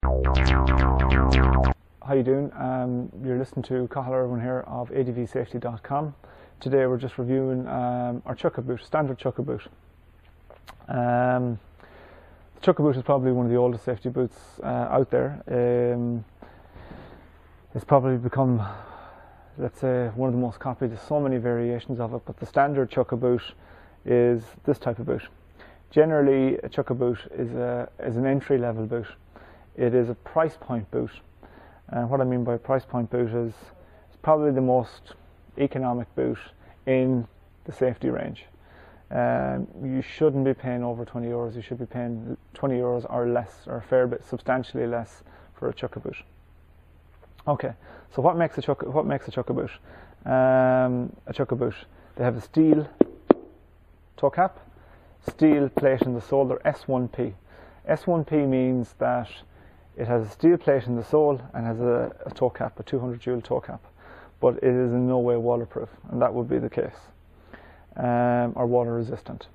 How you doing? You're listening to Cathal Irwin here of advsafety.com. Today we're just reviewing our Chukka boot, standard Chukka boot. The Chukka boot is probably one of the oldest safety boots out there. It's probably become, let's say, one of the most copied. There's so many variations of it, but the standard Chukka boot is this type of boot. Generally, a Chukka boot is an entry-level boot. It is a price point boot. And what I mean by price point boot is it's probably the most economic boot in the safety range. You shouldn't be paying over 20 euros. You should be paying 20 euros or less, or a fair bit, substantially less, for a Chukka boot. Okay, so what makes a Chukka boot? A Chukka boot. They have a steel toe cap, steel plate in the sole. They're S1P. S1P means that it has a steel plate in the sole and has a toe cap, a 200 joule toe cap, but it is in no way waterproof, and that would be the case, or water resistant.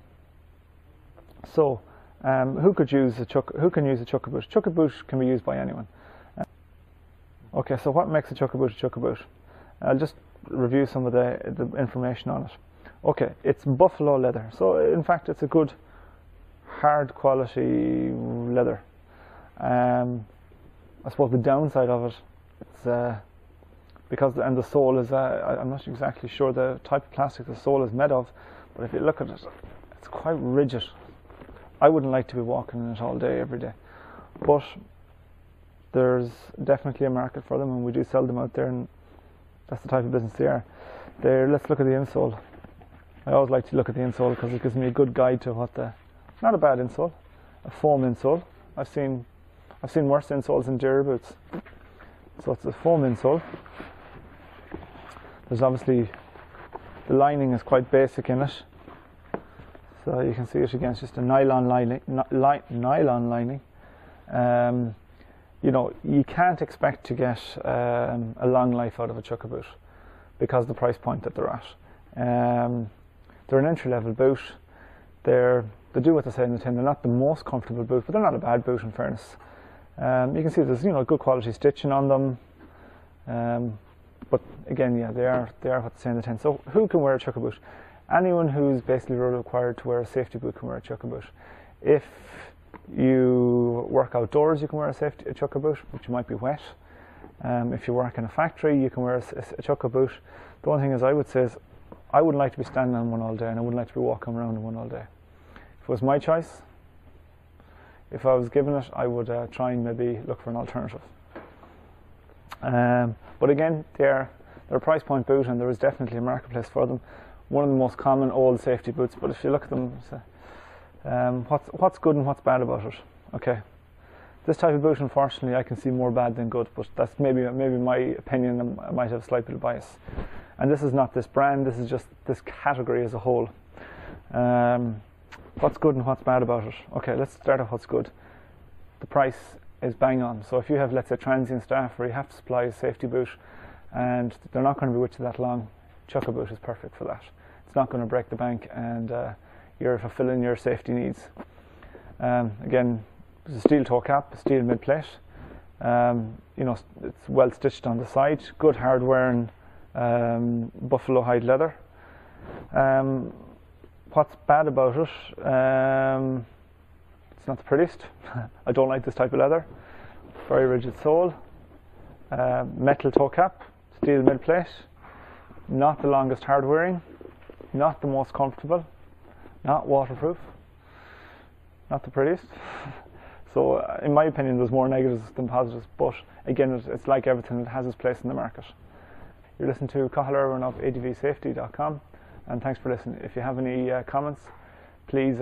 So, who can use a Chukka boot? Chukka boot can be used by anyone. Okay, so what makes a Chukka boot a Chukka boot? I'll just review some of the information on it. Okay, it's buffalo leather, so in fact it's a good hard quality leather. I suppose the downside of it, it's because the sole is, I'm not exactly sure the type of plastic the sole is made of, but if you look at it, it's quite rigid. I wouldn't like to be walking in it all day, every day. But there's definitely a market for them, and we do sell them out there, and that's the type of business they are. Let's look at the insole. I always like to look at the insole because it gives me a good guide to what not a bad insole, a foam insole. I've seen worse insoles in deer boots. So it's a foam insole. There's obviously, the lining is quite basic in it. So you can see it again, it's just a nylon lining. You know, you can't expect to get a long life out of a Chukka boot because of the price point that they're at. They're an entry-level boot. They do what they say in the tin. They're not the most comfortable boot, but they're not a bad boot in fairness. You can see there's good quality stitching on them. But again, yeah, they are what they say in the tin. So who can wear a Chukka boot? Anyone who's basically required to wear a safety boot can wear a Chukka boot. If you work outdoors, you can wear a Chukka boot, which might be wet. If you work in a factory, you can wear a Chukka boot. The one thing I would say is, I wouldn't like to be standing on one all day, and I wouldn't like to be walking around in one all day. If it was my choice, if I was given it, I would try and maybe look for an alternative. But again, they're a price point boot, and there is definitely a marketplace for them. One of the most common old safety boots, but if you look at them, what's good and what's bad about it? Okay, this type of boot, unfortunately, I can see more bad than good, but that's maybe my opinion, and I might have a slight bit of bias. And this is not this brand, this is just this category as a whole. What's good and what's bad about it? Okay, let's start off what's good. The price is bang on. So if you have, let's say, transient staff where you have to supply a safety boot and they're not going to be with you that long, Chukka boot is perfect for that. It's not going to break the bank, and you're fulfilling your safety needs. Again, there's a steel toe cap, a steel mid plate. It's well stitched on the side, good hard wearing buffalo hide leather. What's bad about it? It's not the prettiest. I don't like this type of leather. Very rigid sole, metal toe cap, steel mid plate. Not the longest hard wearing, not the most comfortable, not waterproof, not the prettiest. So in my opinion, there's more negatives than positives, but again, it's like everything, it has its place in the market. You're listening to Cathal Irwin of advsafety.com, and thanks for listening. If you have any comments, please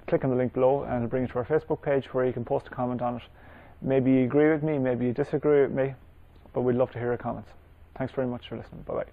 click on the link below and it'll bring you to our Facebook page where you can post a comment on it. Maybe you agree with me, maybe you disagree with me, but we'd love to hear your comments. Thanks very much for listening. Bye-bye.